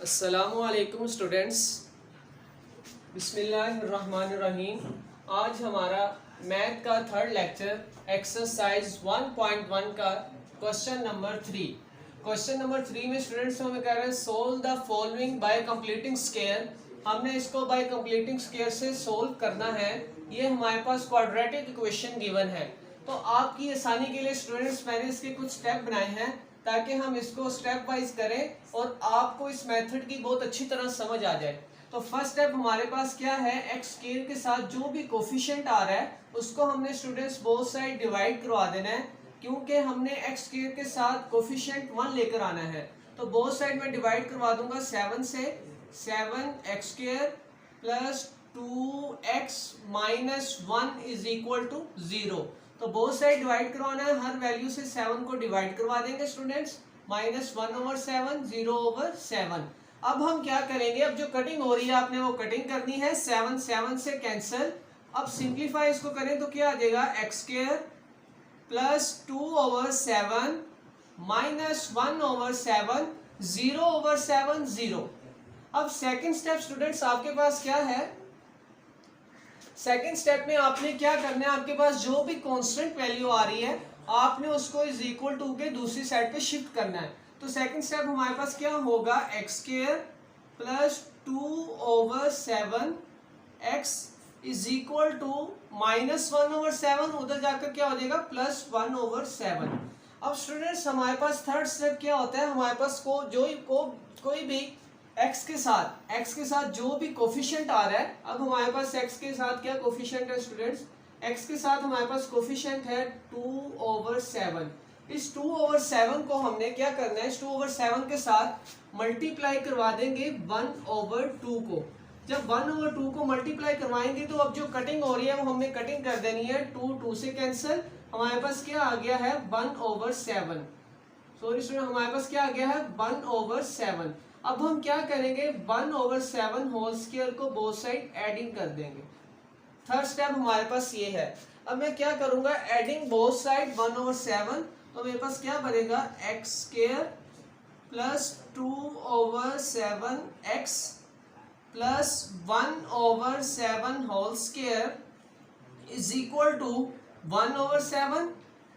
अस्सलामुअलैकुम स्टूडेंट्स, बिस्मिल्लाहिर्रहमानिर्रहीम। आज हमारा मैथ का थर्ड लेक्चर एक्सरसाइज 1.1 का क्वेश्चन नंबर 3। क्वेश्चन नंबर 3 में स्टूडेंट्स हमें कह रहे हैं solve the following bye completing square. हमने इसको बाय कंप्लीटिंग स्क्वायर से सोल्व करना है। ये हमारे पास क्वाड्रेटिक इक्वेशन गिवन है। तो आपकी आसानी के लिए स्टूडेंट्स मैंने इसके कुछ स्टेप बनाए हैं ताकि हम इसको स्टेप वाइज करें और आपको इस मेथड की बहुत अच्छी तरह समझ आ जाए। तो फर्स्ट स्टेप हमारे पास क्या है, एक्स स्क्वायर के साथ जो भी कोफिशिएंट आ रहा है उसको हमने स्टूडेंट्स बोथ साइड डिवाइड करवा देना है, क्योंकि हमने एक्स स्क्वायर के साथ कोफिशिएंट 1 लेकर आना है। तो बोथ साइड में डिवाइड करवा दूंगा 7 से। 7x square plus 2x minus 1 is equal to 0। तो बोथ साइड डिवाइड करवाना है, हर वैल्यू से 7 को डिवाइड करवा देंगे स्टूडेंट्स। माइनस 1/7, 0/7। अब हम क्या करेंगे, अब जो कटिंग हो रही है आपने वो कटिंग करनी है। 7 7 से कैंसिल। अब सिंप्लीफाई इसको करें तो क्या आ जाएगा, एक्स स्क्वायर प्लस 2/7 माइनस 1/7, 0/7, 0। अब सेकेंड स्टेप स्टूडेंट्स आपके पास क्या है, सेकेंड स्टेप में आपने क्या करना है, आपके पास जो भी कांस्टेंट वैल्यू आ रही है आपने उसको इज इक्वल टू के दूसरी साइड पे शिफ्ट करना है। तो सेकेंड स्टेप हमारे पास क्या होगा, x square plus 2/7 x is equal to minus 1/7, उधर जाकर क्या हो जाएगा प्लस 1/7। अब स्टूडेंट्स हमारे पास थर्ड स्टेप क्या होता है, हमारे पास कोई भी x के साथ जो भी कोफिशिएंट आ रहा है। अब हमारे पास x के साथ क्या कोफिशिएंट है स्टूडेंट्स, x के साथ हमारे पास कोफिशिएंट है 2/7। इस 2/7 को हमने क्या करना है, इस 2/7 के साथ मल्टीप्लाई करवा देंगे 1/2 को। जब 1/2 को मल्टीप्लाई करवाएंगे तो अब जो कटिंग हो रही है वो हमने कटिंग कर देनी है। 2 से कैंसिल, हमारे पास क्या आ गया है 1/7। सॉरी स्टूडेंट, हमारे पास क्या आ गया है 1/7। अब हम क्या करेंगे, 1/7 होल स्क्वायर को बोथ साइड एडिंग कर देंगे। थर्ड स्टेप हमारे पास ये है। अब मैं क्या करूंगा, एडिंग बोथ साइड 1/7, तो मेरे पास क्या बनेगा, x square plus 2/7 x plus 1/7 whole square is equal to 1/7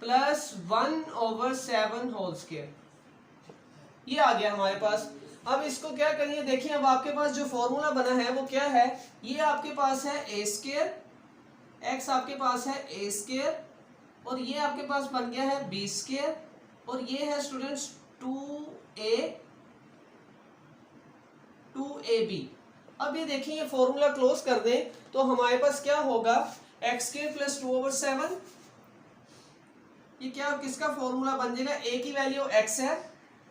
plus 1/7 whole square. ये आ गया हमारे पास। अब इसको क्या करिए, देखिए अब आपके पास जो फॉर्मूला बना है वो क्या है, ये आपके पास है ए स्क्वायर, एक्स आपके पास है ए स्क्वायर, और ये आपके पास बन गया है बी स्क्वायर, और ये है स्टूडेंट्स 2ab। अब ये देखिए ये फॉर्मूला क्लोज कर दें तो हमारे पास क्या होगा, एक्स स्क्वायर प्लस 2/7, ये क्या किसका फॉर्मूला बन जाएगा, ए की वैल्यू एक्स है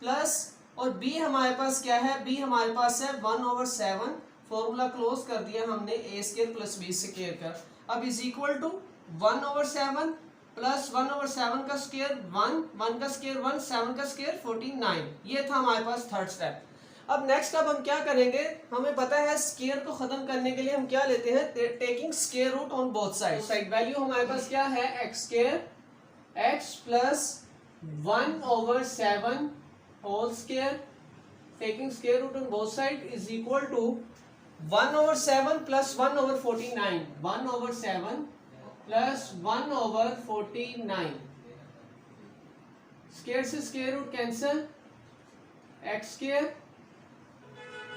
प्लस, और b हमारे पास क्या है, b हमारे पास है 1/7। फॉर्मूला क्लोज कर दिया हमने ए स्क्वायर प्लस बी स्क्वायर का। अब इज इक्वल टू 1/7 प्लस 1/7 का स्क्वायर 1, 1 का स्क्वायर 1, 7 का स्क्वायर 49। ये था हमारे पास थर्ड स्टेप। अब नेक्स्ट अब हम क्या करेंगे, हमें पता है स्क्वायर को खत्म करने के लिए हम क्या लेते हैं, taking square root on both side. Value हमारे पास क्या है, x square x plus 1/7 whole square taking square root on both side is equal to 1/7 plus 1/49, 1/7 plus 1/49। Square से square root cancel, x square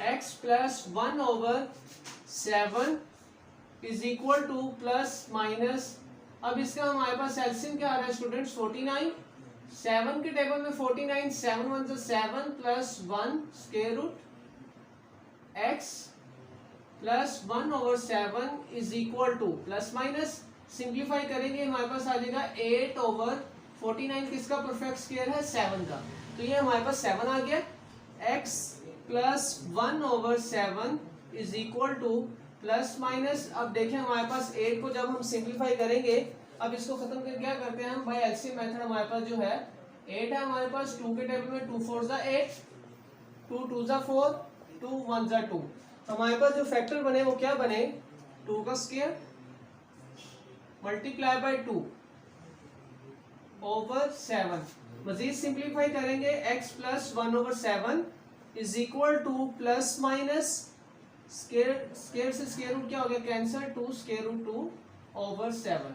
x plus 1/7 is equal to plus minus, अब इसका हमारे पास LCM क्या आ रहा है students 49। 7 के table में 49, 7 1 से 7 plus 1 square root x plus 1/7 is equal to plus minus, simplify करेंगे हमारे पास आ जाएगा 8/49। किसका परफेक्ट स्क्वायर है 7 का, तो ये हमारे पास 7 आ गया। x plus 1/7 is equal to plus minus, अब देखें हमारे पास 8 को जब हम सिंप्लीफाई करेंगे, अब इसको खत्म करके क्या करते हैं हम भाई, एलसीएम मेथड हमारे पास जो है 8 है हमारे पास, 2 के टेबल में 2 4 जा 8, 2 2 जा 4, 2 1 जा 2। हमारे पास जो फैक्टर बने वो क्या बने, 2 का स्क्वायर मल्टीप्लाई बाय 2/7। मजीद सिंप्लीफाई करेंगे x plus 1/7 is equal to plus minus square से स्केयर रूट क्या हो गया कैंसिल, 2 स्केयर रूट 2 ओवर 7।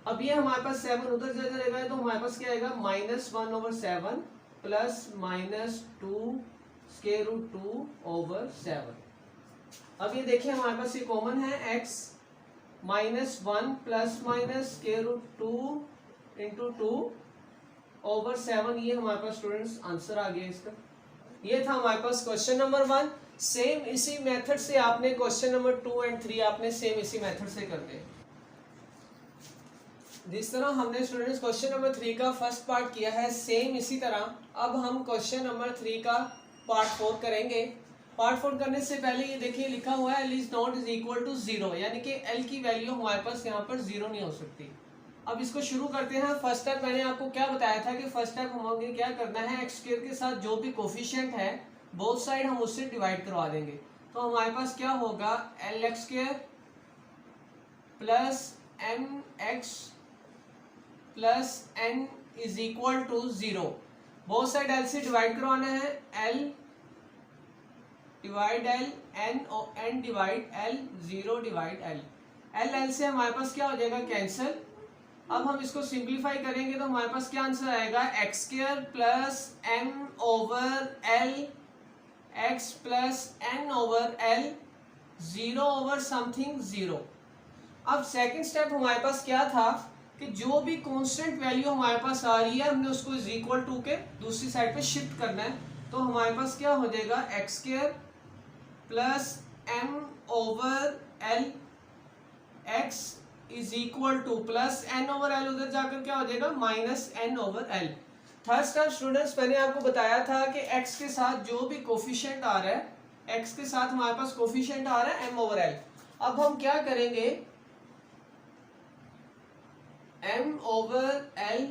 अब ये हमारे पास 7 उधर चला जाएगा तो हमारे पास क्या आएगा -1 over 7 plus -2 square root 2 over 7। अब ये देखिए हमारे पास ये कॉमन है x -1 plus minus square root 2 into 2 over 7। ये हमारे पास स्टूडेंट्स आंसर आ गया इसका। ये था हमारे पास क्वेश्चन नंबर 1। सेम इसी मेथड से आपने क्वेश्चन नंबर 2 एंड 3 आपने सेम इसी मेथड से करते हैं। जिस तरह हमने स्टूडेंट्स क्वेश्चन नंबर 3 का फर्स्ट पार्ट किया है सेम इसी तरह अब हम क्वेश्चन नंबर 3 का पार्ट 4 करेंगे। पार्ट 4 करने से पहले ये देखिए लिखा हुआ है L is not is equal to 0, यानी कि L की वैल्यू हमारे पास यहाँ पर 0 नहीं हो सकती। अब इसको शुरू करते हैं। फर्स्ट स्टेप मैंने आपको क्या बताया था कि फर्स्ट स्टेप हमें क्या करना है, एक्स स्क्वायर के साथ जो भी कोफिशिएंट है बोथ साइड हम उससे डिवाइड करवा देंगे। तो हमारे पास क्या होगा L x square plus M x plus N is equal to 0। Both side L से डिवाइड करवाना है, एल डिवाइड एल एन और N divide L, 0 divide L. L L से हमारे पास क्या हो जाएगा कैंसिल। अब हम इसको सिंप्लीफाई करेंगे तो हमारे पास क्या आंसर आएगा x square plus M over L x plus N over L, 0 over something 0। अब सेकंड स्टेप हमारे पास क्या था कि जो भी कांस्टेंट वैल्यू हमारे पास आ रही है हमने उसको इज इक्वल टू के दूसरी साइड पे शिफ्ट करना है। तो हमारे पास क्या हो जाएगा x square plus M over L x is equal to plus N over L, उधर जाकर क्या हो जाएगा minus N over L. Third step students मैंने आपको बताया था कि x के साथ जो भी कोफिशिएंट आ रहा है, x के साथ हमारे पास कोफिशिएंट आ रहा है m ओवर l। अब हम क्या करेंगे m ओवर l,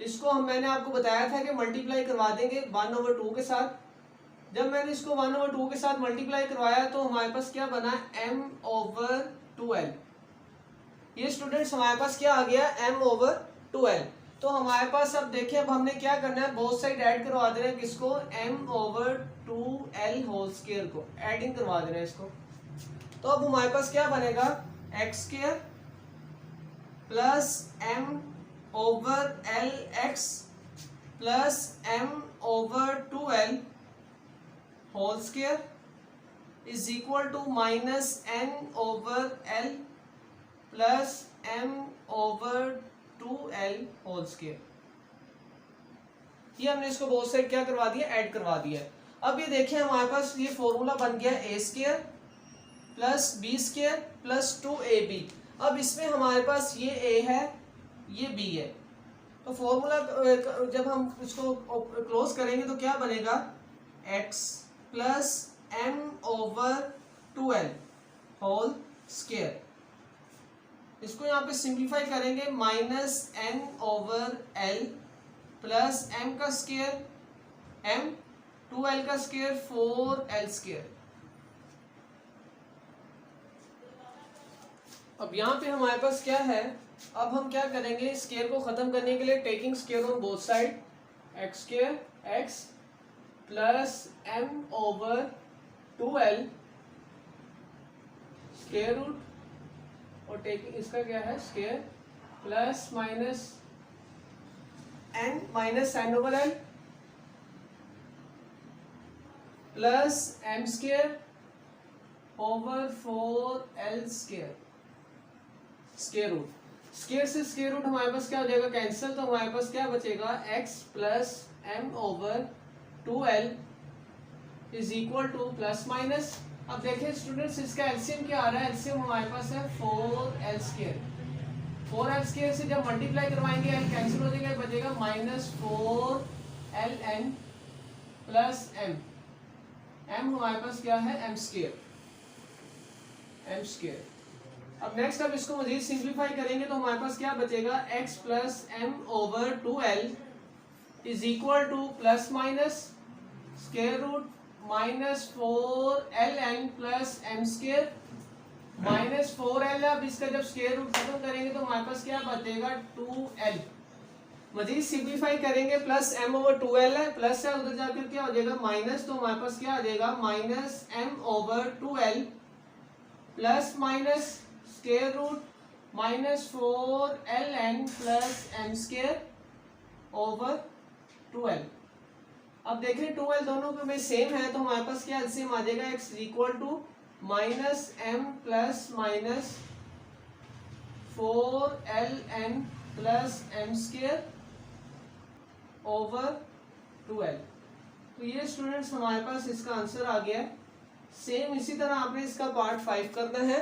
इसको मैंने आपको बताया था कि मल्टीप्लाई करवा देंगे 1 ओवर 2 के साथ। जब मैंने इसको 1 ओवर 2 के साथ मल्टीप्लाई करवाया तो हमारे पास क्या बना m ओवर 2l। ये स्टूडेंट्स हमारे पास क्या आ गया m ओवर 2l। तो हमारे पास अब देखिए अब हमने क्या करना है बोथ साइड ऐड करवा देना है किसको m over 2l whole square को एडिंग करवा देना है इसको। तो अब हमारे पास क्या बनेगा x square plus m over l x plus m over 2l whole square is equal to minus n over l plus m over 2l whole square. ये हमने इसको बोथ साइड क्या करवा दिया ऐड करवा दिया। अब ये देखिए हमारे पास ये फॉर्मूला बन गया a square plus b square plus 2ab। अब इसमें हमारे पास ये a है ये b है, तो फॉर्मूला जब हम इसको क्लोज करेंगे तो क्या बनेगा x plus m over 2l whole square. इसको यहाँ पे सिंप्लीफाई करेंगे minus n over l plus m का स्क्वायर m 2l का स्क्वायर 4l स्क्वायर। अब यहाँ पे हमारे पास क्या है, अब हम क्या करेंगे स्क्वायर को खत्म करने के लिए taking square on both side, x square x plus m over 2l square root और टेकिंग इसका क्या है square plus minus n over l plus m square over 4l square square root. Square से स्क्वायर रूट हमारे पास क्या हो जाएगा कैंसिल। तो हमारे पास क्या बचेगा x plus m over 2l is equal to plus minus. अब देखिए स्टूडेंट्स इसका एलसीएम क्या आ रहा है, एलसीएम हमारे पास है 4l स्क्वायर। 4l स्क्वायर से जब मल्टीप्लाई करवाएंगे l कैंसिल हो जाएगा, बचेगा minus 4ln plus m। m हमारे पास क्या है m स्क्वायर m स्क्वायर। अब नेक्स्ट अब इसको मजीद सिंप्लीफाई करेंगे तो हमारे पास क्या बचेगा x plus m over 2l is equal to plus minus square root minus 4ln plus m square minus 4l। अब इसका जब स्क्वायर रूट खत्म करेंगे तो हमारे पास क्या बचेगा 2l। मजीद सिंप्लीफाई करेंगे प्लस m ओवर 2l है, प्लस है उधर जाकर क्या हो जाएगा माइनस, तो हमारे पास क्या आ जाएगा minus m over 2l plus minus square root minus 4ln plus m square over 2l। अब देखें 2l दोनों में सेम है तो हमारे पास क्या सेम आ जाएगा, x equal to minus m plus minus 4ln plus m square over 2l। तो ये स्टूडेंट्स हमारे पास इसका आंसर आ गया है। सेम इसी तरह आपने इसका पार्ट 5 करना है।